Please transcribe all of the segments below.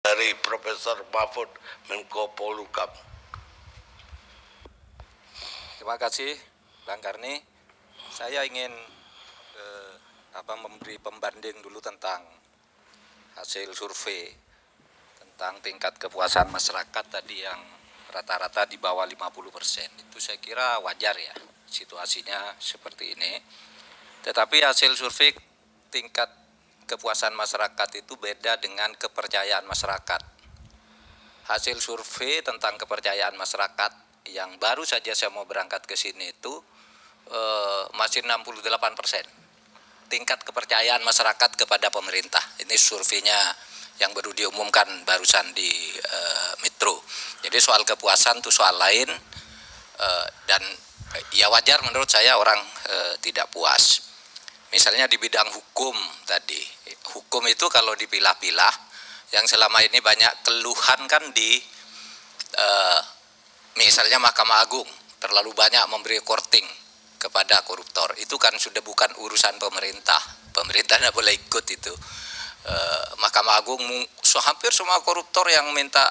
dari Profesor Mahfud Menko Polhukam. Terima kasih Bang Karni. Saya ingin memberi pembanding dulu tentang hasil survei tentang tingkat kepuasan masyarakat tadi yang rata-rata di bawah 50%. Itu saya kira wajar ya situasinya seperti ini. Tetapi hasil survei tingkat kepuasan masyarakat itu beda dengan kepercayaan masyarakat. Hasil survei tentang kepercayaan masyarakat yang baru saja saya mau berangkat ke sini itu masih 68%. Tingkat kepercayaan masyarakat kepada pemerintah. Ini surveinya yang baru diumumkan barusan di Metro. Jadi soal kepuasan itu soal lain, dan ya wajar menurut saya orang tidak puas. Misalnya di bidang hukum tadi, hukum itu kalau dipilah-pilah, yang selama ini banyak keluhan kan di misalnya Mahkamah Agung terlalu banyak memberi korting kepada koruptor. Itu kan sudah bukan urusan pemerintah. Pemerintah tidak boleh ikut itu. Mahkamah Agung hampir semua koruptor yang minta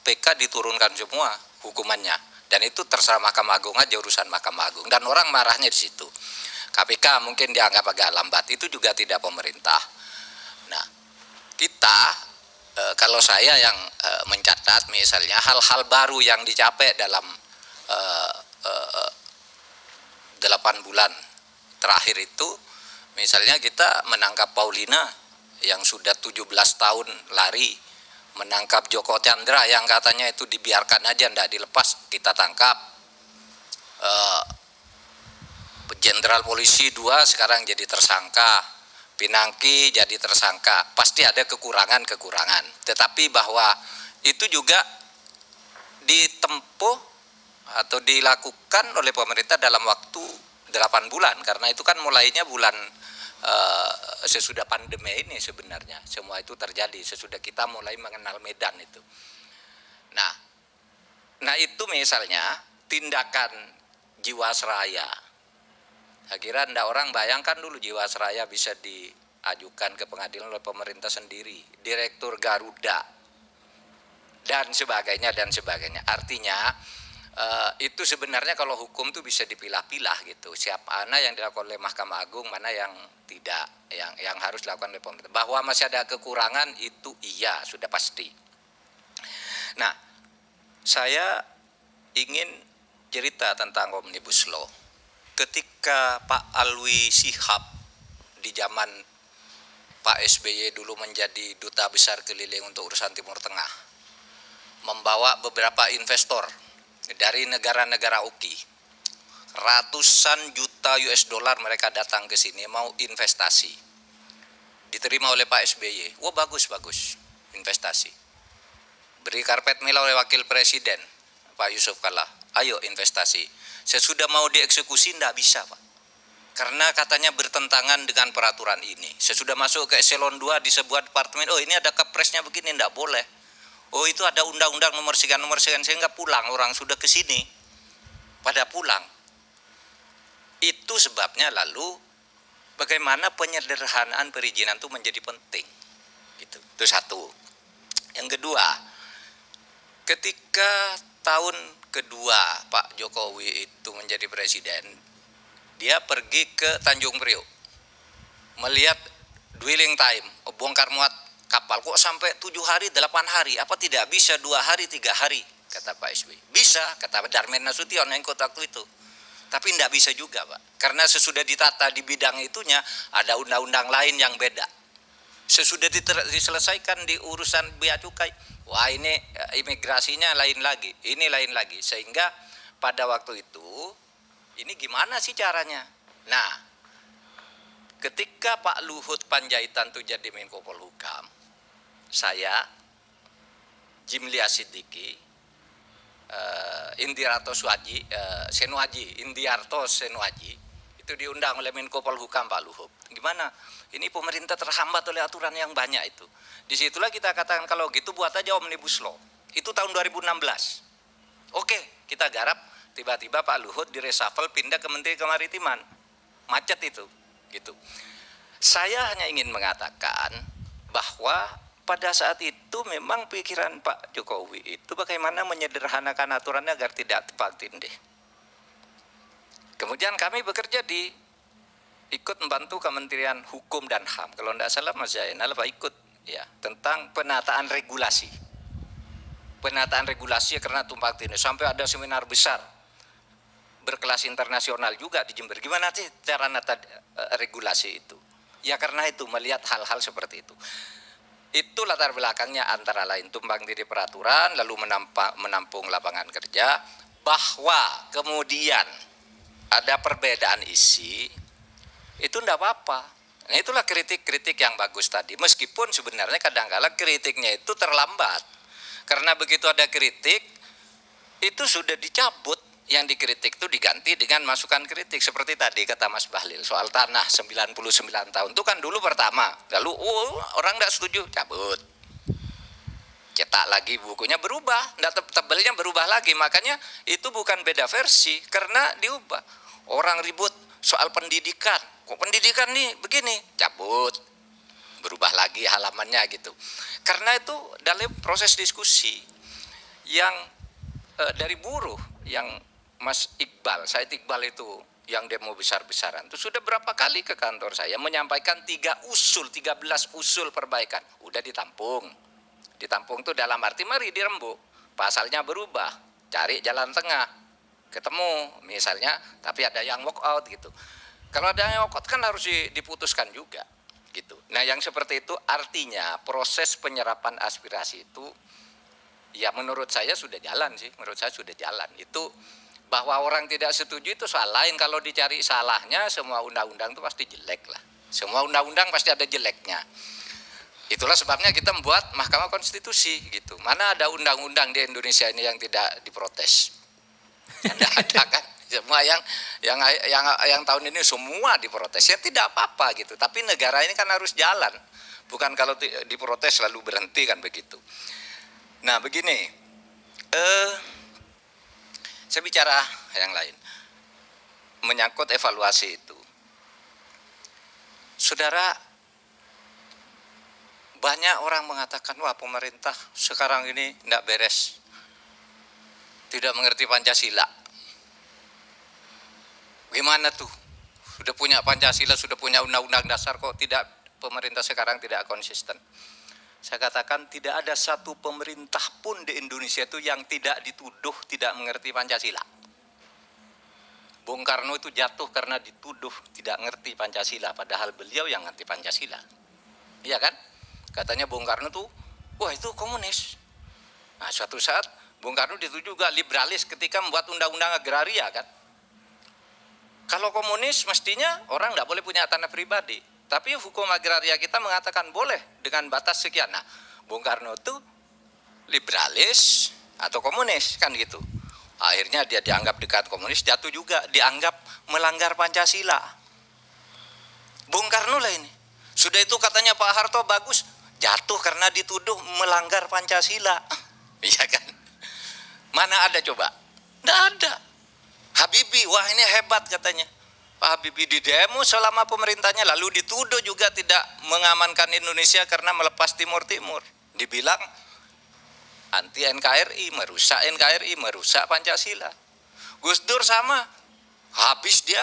PK diturunkan semua hukumannya. Dan itu terserah Mahkamah Agung aja, urusan Mahkamah Agung. Dan orang marahnya di situ. KPK mungkin dianggap agak lambat, itu juga tidak pemerintah. Nah, kita kalau saya yang mencatat misalnya hal-hal baru yang dicapai dalam 8 bulan terakhir itu, misalnya kita menangkap Paulina yang sudah 17 tahun lari, menangkap Joko Chandra yang katanya itu dibiarkan aja tidak dilepas, kita tangkap. Jenderal Polisi 2 sekarang jadi tersangka, Pinangki jadi tersangka. Pasti ada kekurangan-kekurangan, tetapi bahwa itu juga ditempuh atau dilakukan oleh pemerintah dalam waktu 8 bulan, karena itu kan mulainya bulan sesudah pandemi ini sebenarnya. Semua itu terjadi sesudah kita mulai mengenal medan itu. Nah itu misalnya tindakan Jiwasraya. Saya kira enggak orang bayangkan dulu Jiwasraya bisa diajukan ke pengadilan oleh pemerintah sendiri, Direktur Garuda, dan sebagainya dan sebagainya. Artinya itu sebenarnya kalau hukum itu bisa dipilah-pilah gitu. Siapa mana yang dilakukan oleh Mahkamah Agung, mana yang tidak, yang harus dilakukan oleh pemerintah. Bahwa masih ada kekurangan itu iya, sudah pasti. Nah, saya ingin cerita tentang Omnibus Law. Ketika Pak Alwi Shihab di zaman Pak SBY dulu menjadi duta besar keliling untuk urusan Timur Tengah, membawa beberapa investor dari negara-negara UKI, ratusan juta US dollar mereka datang ke sini mau investasi, diterima oleh Pak SBY. Wah, bagus investasi. Beri karpet merah oleh Wakil Presiden Pak Yusuf Kala, ayo investasi. Sesudah mau dieksekusi tidak bisa, Pak, karena katanya bertentangan dengan peraturan ini. Sesudah masuk ke eselon 2 di sebuah departemen, oh ini ada kepresnya begini, tidak boleh. Oh itu ada undang-undang nomor sekian sehingga pulang, orang sudah ke sini pada pulang. Itu sebabnya lalu bagaimana penyederhanaan perizinan itu menjadi penting. Gitu. Itu satu. Yang kedua, ketika tahun kedua Pak Jokowi itu menjadi presiden, dia pergi ke Tanjung Priok melihat dwelling time, bongkar muat kapal. Kok sampai 7 hari, 8 hari, apa tidak bisa 2 hari, 3 hari, kata Pak SBY. Bisa, kata Darmin Nasution yang kota waktu itu. Tapi tidak bisa juga, Pak, karena sesudah ditata di bidang itunya ada undang-undang lain yang beda. Sesudah diselesaikan di urusan bea cukai, wah ini imigrasinya lain lagi, ini lain lagi. Sehingga pada waktu itu, ini gimana sih caranya? Nah, ketika Pak Luhut Panjaitan itu jadi Menko Polhukam, saya, Jimli Asidiki, Indiarto Senuaji, itu diundang oleh Menko Polhukam Pak Luhut. Gimana? Ini pemerintah terhambat oleh aturan yang banyak itu. Disitulah kita katakan kalau gitu buat aja Omnibus Law. Itu tahun 2016. Oke, kita garap. Tiba-tiba Pak Luhut direshuffle pindah ke Menteri Kemaritiman. Macet itu. Gitu. Saya hanya ingin mengatakan bahwa pada saat itu memang pikiran Pak Jokowi itu bagaimana menyederhanakan aturannya agar tidak tumpang tindih. Kemudian kami bekerja ikut membantu Kementerian Hukum dan HAM. Kalau tidak salah Mas Zainal Pak ikut ya tentang penataan regulasi. Penataan regulasi karena tumpang tindih sampai ada seminar besar berkelas internasional juga di Jember. Gimana sih cara nata regulasi itu? Ya karena itu melihat hal-hal seperti itu. Itu latar belakangnya antara lain tumpang tindih peraturan, lalu menampung lapangan kerja, bahwa kemudian ada perbedaan isi, itu tidak apa-apa. Nah itulah kritik-kritik yang bagus tadi. Meskipun sebenarnya kadang-kala kritiknya itu terlambat. Karena begitu ada kritik, itu sudah dicabut. Yang dikritik itu diganti dengan masukan kritik. Seperti tadi kata Mas Bahlil, soal tanah 99 tahun. Itu kan dulu pertama. Lalu orang tidak setuju, cabut. Cetak lagi bukunya berubah. Tebelnya berubah lagi. Makanya itu bukan beda versi. Karena diubah. Orang ribut soal pendidikan. Kok pendidikan nih begini? Cabut. Berubah lagi halamannya gitu. Karena itu dalam proses diskusi yang dari buruh yang Mas Iqbal, Said Iqbal itu yang demo besar-besaran itu sudah berapa kali ke kantor saya menyampaikan 13 usul perbaikan. Udah ditampung. Ditampung itu dalam arti mari dirembuk. Pasalnya berubah, cari jalan tengah. Ketemu misalnya, tapi ada yang walk out gitu. Kalau ada yang walk out kan harus diputuskan juga gitu. Nah, yang seperti itu artinya proses penyerapan aspirasi itu ya menurut saya sudah jalan sih. Menurut saya sudah jalan. Itu bahwa orang tidak setuju itu soal lain. Kalau dicari salahnya, semua undang-undang itu pasti jelek lah. Semua undang-undang pasti ada jeleknya. Itulah sebabnya kita membuat Mahkamah Konstitusi gitu. Mana ada undang-undang di Indonesia ini yang tidak diprotes? Tidak ada kan? Semua yang tahun ini semua diprotes. Ya tidak apa-apa gitu. Tapi negara ini kan harus jalan. Bukan kalau diprotes lalu berhenti kan begitu. Nah begini. Saya bicara yang lain, menyangkut evaluasi itu. Saudara, banyak orang mengatakan, wah pemerintah sekarang ini tidak beres, tidak mengerti Pancasila. Gimana tuh? Sudah punya Pancasila, sudah punya undang-undang dasar, kok tidak pemerintah sekarang tidak konsisten? Saya katakan tidak ada satu pemerintah pun di Indonesia itu yang tidak dituduh tidak mengerti Pancasila. Bung Karno itu jatuh karena dituduh tidak mengerti Pancasila, padahal beliau yang ngerti Pancasila. Iya kan? Katanya Bung Karno tuh, wah itu komunis. Nah suatu saat Bung Karno dituduh juga liberalis ketika membuat undang-undang agraria kan. Kalau komunis mestinya orang tidak boleh punya tanah pribadi. Tapi hukum agraria kita mengatakan boleh dengan batas sekian. Nah, Bung Karno itu liberalis atau komunis kan gitu. Akhirnya dia dianggap dekat komunis, jatuh juga dianggap melanggar Pancasila. Bung Karno lah ini. Sudah itu katanya Pak Harto bagus, jatuh karena dituduh melanggar Pancasila. Iya kan? Mana ada coba? Tidak ada. Habibie, wah ini hebat katanya. Pak Habibie di demo selama pemerintahnya, lalu dituduh juga tidak mengamankan Indonesia karena melepas Timur Timur. Dibilang anti NKRI, merusak NKRI, merusak Pancasila. Gus Dur sama, habis dia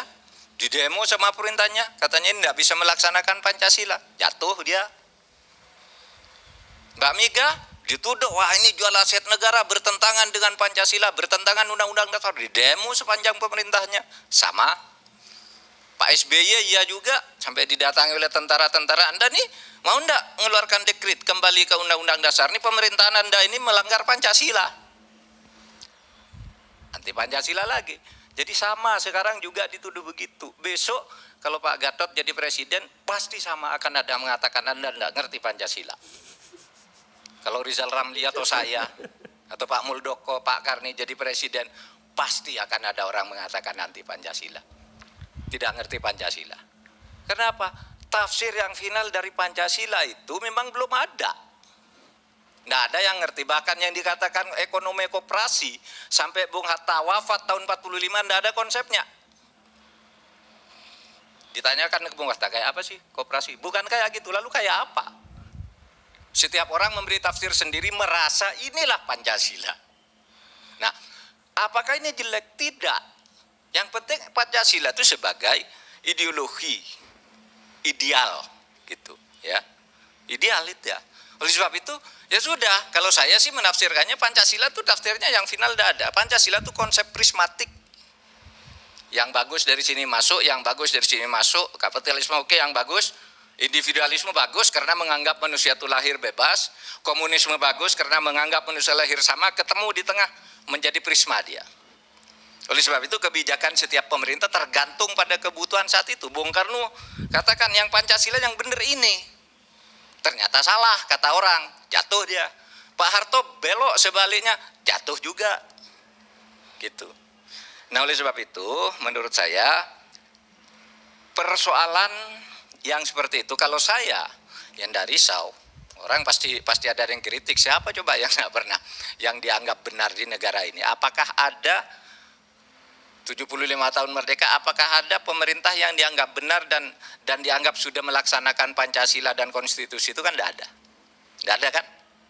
di demo sama perintahnya, katanya ini tidak bisa melaksanakan Pancasila, jatuh dia. Mbak Mega dituduh, wah ini jual aset negara bertentangan dengan Pancasila, bertentangan undang-undang dasar, di demo sepanjang pemerintahnya, sama. Pak SBY iya juga sampai didatangi oleh tentara-tentara. Anda nih mau enggak mengeluarkan dekret kembali ke undang-undang dasar? Ini pemerintahan Anda ini melanggar Pancasila. Anti Pancasila lagi. Jadi sama sekarang juga dituduh begitu. Besok kalau Pak Gatot jadi presiden pasti sama akan ada mengatakan Anda enggak ngerti Pancasila. Kalau Rizal Ramli atau saya atau Pak Muldoko, Pak Karni jadi presiden pasti akan ada orang mengatakan anti Pancasila. Tidak ngerti Pancasila. Kenapa? Tafsir yang final dari Pancasila itu memang belum ada. Tidak ada yang ngerti. Bahkan yang dikatakan ekonomi koperasi sampai Bung Hatta wafat tahun 45 tidak ada konsepnya. Ditanyakan ke Bung Hatta, kayak apa sih koperasi? Bukan kayak gitu, lalu kayak apa? Setiap orang memberi tafsir sendiri, merasa inilah Pancasila. Nah, apakah ini jelek? Tidak. Yang penting Pancasila itu sebagai ideologi, ideal gitu ya. Ideal itu ya. Oleh sebab itu ya sudah, kalau saya sih menafsirkannya Pancasila itu tafsirnya yang final tidak ada. Pancasila itu konsep prismatik. Yang bagus dari sini masuk, yang bagus dari sini masuk, kapitalisme oke, yang bagus. Individualisme bagus karena menganggap manusia itu lahir bebas, komunisme bagus karena menganggap manusia lahir sama, ketemu di tengah menjadi prisma dia. Oleh sebab itu kebijakan setiap pemerintah tergantung pada kebutuhan saat itu. Bung Karno katakan yang Pancasila yang benar ini. Ternyata salah kata orang, jatuh dia. Pak Harto belok sebaliknya, jatuh juga. Gitu. Nah oleh sebab itu menurut saya persoalan yang seperti itu, kalau saya yang dari risau, orang pasti ada yang kritik. Siapa coba yang tidak pernah, yang dianggap benar di negara ini? Apakah ada 75 tahun merdeka, apakah ada pemerintah yang dianggap benar dan dianggap sudah melaksanakan Pancasila dan konstitusi? Itu kan tidak ada. Tidak ada kan?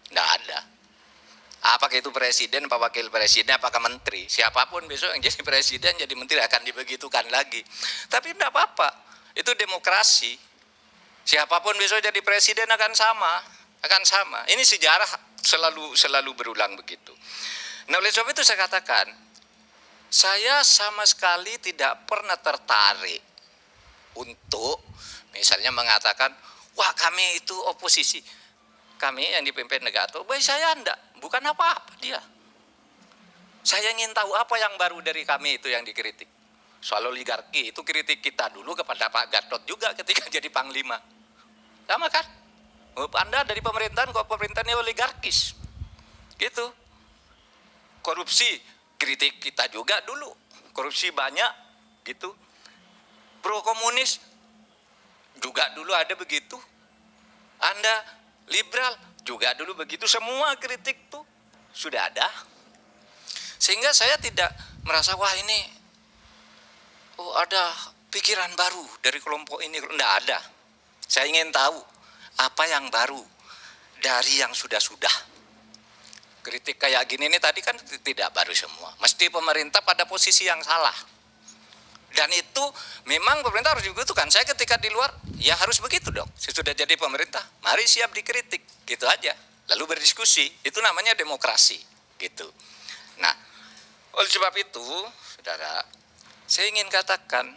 Tidak ada. Apakah itu presiden, apa wakil presiden, apakah menteri? Siapapun besok yang jadi presiden, jadi menteri akan dibegitukan lagi. Tapi tidak apa-apa. Itu demokrasi. Siapapun besok jadi presiden akan sama. Ini sejarah selalu berulang begitu. Nah oleh sebab itu saya katakan, saya sama sekali tidak pernah tertarik untuk misalnya mengatakan, wah kami itu oposisi, kami yang dipimpin negara. Baik saya enggak, bukan apa-apa dia. Saya ingin tahu apa yang baru dari kami itu yang dikritik. Soal oligarki itu kritik kita dulu kepada Pak Gatot juga ketika jadi panglima. Sama kan? Anda dari pemerintahan kok pemerintahannya oligarkis. Gitu. Korupsi kritik kita juga dulu. Korupsi banyak gitu. Pro komunis juga dulu ada begitu. Anda liberal juga dulu begitu. Semua kritik tuh sudah ada. Sehingga saya tidak merasa wah ini ada pikiran baru dari kelompok ini. Tidak ada. Saya ingin tahu apa yang baru dari yang sudah-sudah. Kritik kayak gini ini tadi kan tidak baru semua. Mesti pemerintah pada posisi yang salah. Dan itu memang pemerintah harus dibutuhkan. Saya ketika di luar, ya harus begitu dong. Sudah jadi pemerintah, mari siap dikritik. Gitu aja. Lalu berdiskusi. Itu namanya demokrasi. Gitu. Nah, oleh sebab itu, saudara, saya ingin katakan,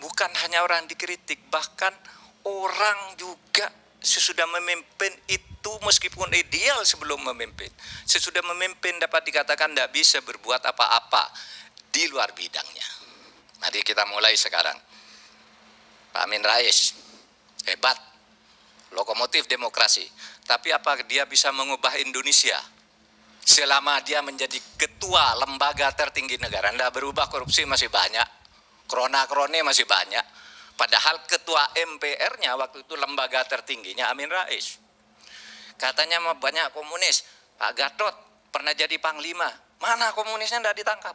bukan hanya orang dikritik, bahkan orang juga sesudah memimpin itu meskipun ideal sebelum memimpin. Sesudah memimpin dapat dikatakan tidak bisa berbuat apa-apa di luar bidangnya. Mari kita mulai sekarang. Pak Amin Rais, hebat, lokomotif demokrasi. Tapi apa dia bisa mengubah Indonesia? Selama dia menjadi ketua lembaga tertinggi negara, tidak berubah, korupsi masih banyak, krona-krone masih banyak. Padahal ketua MPR-nya waktu itu lembaga tertingginya Amin Rais. Katanya banyak komunis. Pak Gatot pernah jadi panglima. Mana komunisnya tidak ditangkap?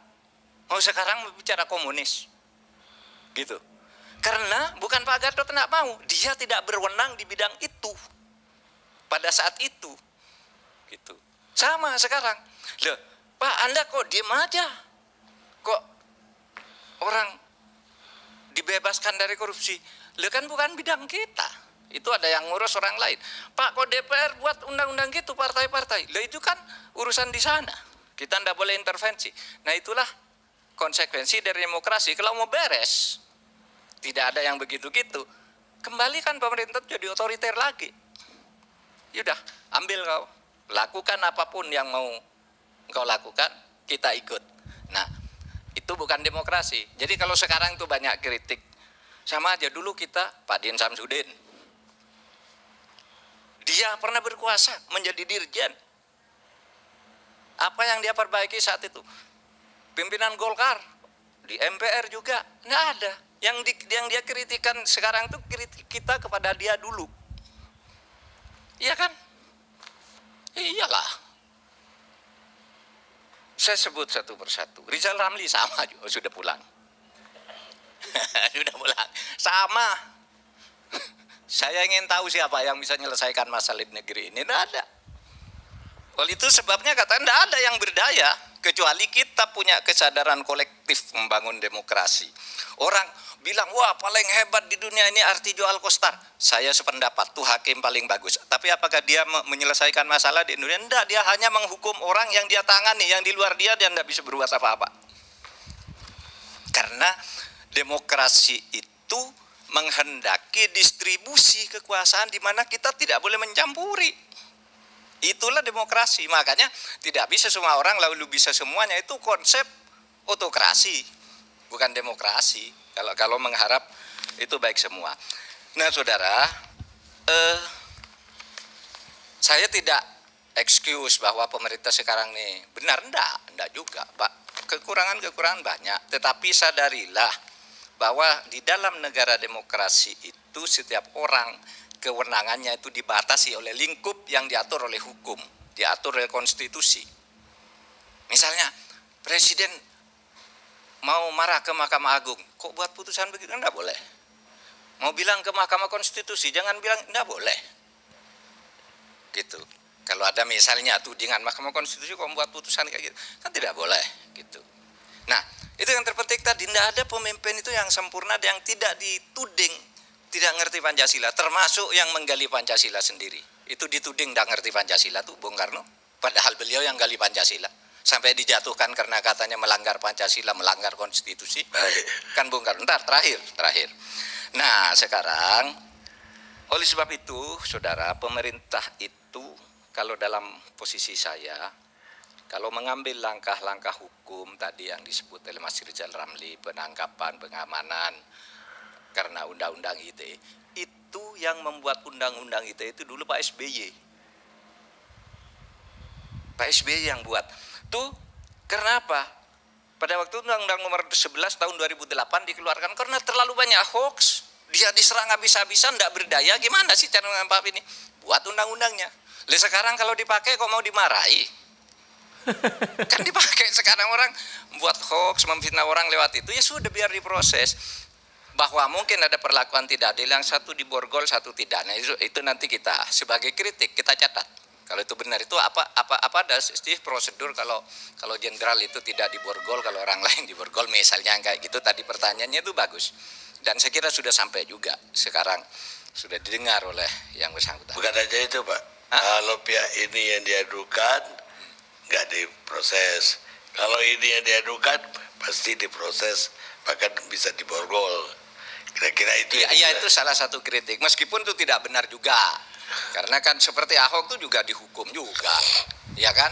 Mau sekarang bicara komunis. Gitu. Karena bukan Pak Gatot tidak mau. Dia tidak berwenang di bidang itu. Pada saat itu. Gitu. Sama sekarang. Loh, Pak Anda kok diem aja? Kok orang dibebaskan dari korupsi? Loh kan bukan bidang kita. Itu ada yang ngurus orang lain. Pak kok DPR buat undang-undang gitu partai-partai? Loh itu kan urusan di sana. Kita tidak boleh intervensi. Nah itulah konsekuensi dari demokrasi. Kalau mau beres, tidak ada yang begitu-gitu. Kembalikan pemerintah jadi otoriter lagi. Yaudah, ambil kau. Lakukan apapun yang mau kau lakukan, kita ikut. Nah, itu bukan demokrasi. Jadi kalau sekarang itu banyak kritik, sama aja dulu kita Pak Din Samsudin. Dia pernah berkuasa menjadi dirjen. Apa yang dia perbaiki saat itu? Pimpinan Golkar di MPR juga nggak ada. Yang dia kritikan sekarang itu kritik kita kepada dia dulu. Iya kan? Iyalah. Saya sebut satu persatu. Rizal Ramli sama juga, sudah pulang. Sudah pulang. Sama. Saya ingin tahu siapa yang bisa menyelesaikan masalah di negeri ini. Tidak ada. Oleh itu sebabnya katanya tidak ada yang berdaya kecuali kita punya kesadaran kolektif membangun demokrasi. Orang bilang, wah paling hebat di dunia ini Artijo Alkostar. Saya sependapat, tuh hakim paling bagus. Tapi apakah dia menyelesaikan masalah di Indonesia? Tidak, dia hanya menghukum orang yang dia tangani, yang di luar dia tidak bisa berbuat apa-apa. Karena demokrasi itu menghendaki distribusi kekuasaan di mana kita tidak boleh mencampuri. Itulah demokrasi. Makanya tidak bisa semua orang lalu bisa semuanya, itu konsep otokrasi, bukan demokrasi. Kalau mengharap itu baik semua. Nah, saudara, saya tidak excuse bahwa pemerintah sekarang nih benar, enggak juga, Pak. Kekurangan-kekurangan banyak, tetapi sadarilah bahwa di dalam negara demokrasi itu setiap orang kewenangannya itu dibatasi oleh lingkup yang diatur oleh hukum, diatur oleh konstitusi. Misalnya presiden mau marah ke Mahkamah Agung, kok buat putusan begitu? Enggak boleh. Mau bilang ke Mahkamah Konstitusi, jangan bilang enggak boleh. Gitu. Kalau ada misalnya tudingan Mahkamah Konstitusi kok membuat putusan kayak gitu, kan tidak boleh gitu. Nah, itu yang terpenting tadi, tidak ada pemimpin itu yang sempurna yang tidak dituding tidak ngerti Pancasila, termasuk yang menggali Pancasila sendiri. Itu dituding tidak ngerti Pancasila tuh Bung Karno, padahal beliau yang gali Pancasila. Sampai dijatuhkan karena katanya melanggar Pancasila, melanggar konstitusi. Kan Bung Karno, terakhir. Nah, sekarang oleh sebab itu, saudara, pemerintah itu kalau dalam posisi saya, kalau mengambil langkah-langkah hukum tadi yang disebut oleh Mas Rizal Ramli, penangkapan, pengamanan, karena undang-undang ITE, itu yang membuat undang-undang ITE itu dulu Pak SBY. Pak SBY yang buat. Tuh, kenapa? Pada waktu Undang-Undang nomor 11 tahun 2008 dikeluarkan karena terlalu banyak hoax. Dia diserang habis-habisan, tidak berdaya. Gimana sih cara mengambil ini? Buat undang-undangnya. Lalu sekarang kalau dipakai kok mau dimarahi? Kan dipakai sekarang orang buat hoax, memfitnah orang lewat itu, ya sudah biar diproses. Bahwa mungkin ada perlakuan tidak adil, yang satu diborgol, satu tidak. Nah itu nanti kita sebagai kritik kita catat. Kalau itu benar, itu apa ada prosedur kalau jenderal itu tidak diborgol, kalau orang lain diborgol misalnya kayak gitu. Tadi pertanyaannya itu bagus. Dan saya kira sudah sampai juga sekarang, sudah didengar oleh yang bersangkutan. Bukan aja itu, Pak. Kalau pihak ini yang diadukan nggak diproses, kalau ini yang diadukan pasti diproses, bahkan bisa diborgol. Kira-kira itu ya itu salah satu kritik, meskipun itu tidak benar juga, karena kan seperti Ahok itu juga dihukum juga, ya kan?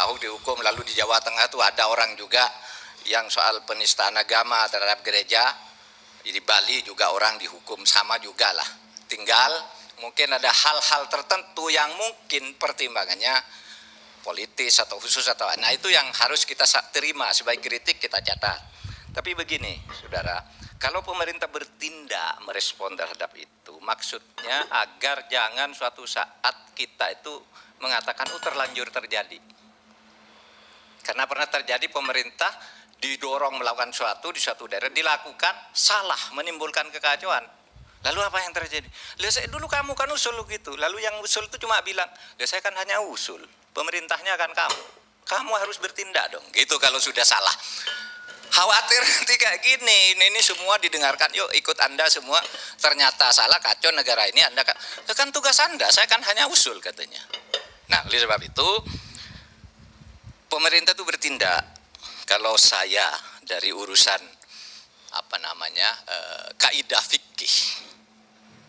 Ahok dihukum, lalu di Jawa Tengah tuh ada orang juga yang soal penistaan agama terhadap gereja. Di Bali juga orang dihukum sama juga lah. Tinggal mungkin ada hal-hal tertentu yang mungkin pertimbangannya politis atau khusus atau, nah itu yang harus kita terima sebagai kritik, kita catat. Tapi begini, saudara, kalau pemerintah bertindak merespon terhadap itu, maksudnya agar jangan suatu saat kita itu mengatakan terlanjur terjadi. Karena pernah terjadi pemerintah didorong melakukan suatu di suatu daerah, dilakukan salah, menimbulkan kekacauan. Lalu apa yang terjadi? Dulu kamu kan usul gitu. Lalu yang usul itu cuma bilang, saya kan hanya usul, pemerintahnya kan kamu harus bertindak dong. Gitu kalau sudah salah. Khawatir nanti kayak gini, ini semua didengarkan, yuk ikut Anda semua, ternyata salah, kacau negara ini, Anda kan tugas Anda, saya kan hanya usul katanya. Nah, oleh sebab itu pemerintah itu bertindak. Kalau saya dari urusan kaidah fikih,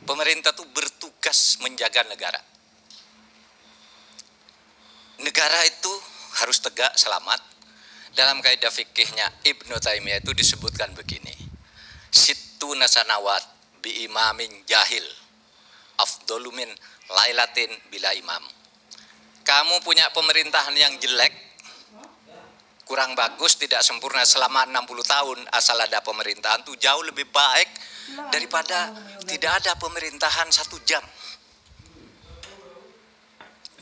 pemerintah itu bertugas menjaga negara. Negara itu harus tegak, selamat. Dalam kaidah fikihnya Ibnu Taimiyah itu disebutkan begini, Sittu nasanawat bi imamin jahil afdhalu min lailatin bila imam. Kamu punya pemerintahan yang jelek, kurang bagus, tidak sempurna selama 60 tahun, asal ada pemerintahan itu jauh lebih baik daripada tidak ada pemerintahan 1 jam.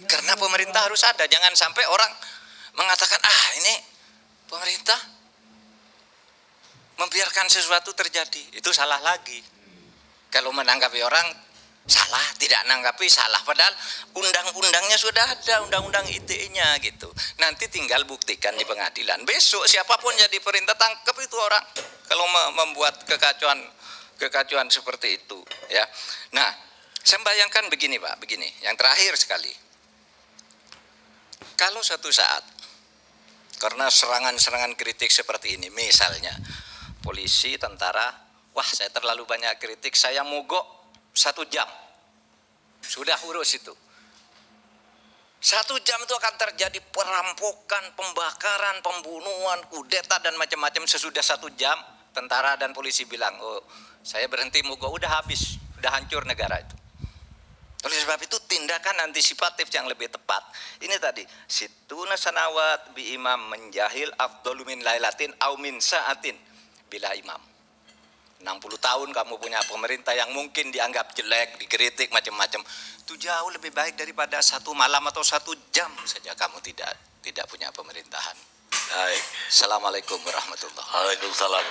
Karena pemerintah harus ada, jangan sampai orang mengatakan, ini pemerintah membiarkan sesuatu terjadi, itu salah lagi. Kalau menanggapi orang salah, tidak nanggapi salah, padahal undang-undangnya sudah ada, undang-undang ITE-nya gitu. Nanti tinggal buktikan di pengadilan. Besok siapapun jadi perintah, tangkap itu orang kalau membuat kekacauan seperti itu, ya. Nah, saya bayangkan begini Pak, begini, yang terakhir sekali. Kalau suatu saat karena serangan-serangan kritik seperti ini, misalnya polisi, tentara, wah saya terlalu banyak kritik, saya mogok 1 jam, sudah urus itu. 1 jam itu akan terjadi perampokan, pembakaran, pembunuhan, kudeta dan macam-macam. Sesudah 1 jam, tentara dan polisi bilang, oh saya berhenti mogok, udah habis, udah hancur negara itu. Oleh sebab itu tindakan antisipatif yang lebih tepat. Ini tadi, situna sanawat bi imam menjahil afdalu min lailatin au min saatin bila imam. 60 tahun kamu punya pemerintah yang mungkin dianggap jelek, dikritik macam-macam, itu jauh lebih baik daripada 1 malam atau 1 jam saja kamu tidak punya pemerintahan. Baik. Assalamualaikum warahmatullahi wabarakatuh. Waalaikumsalam.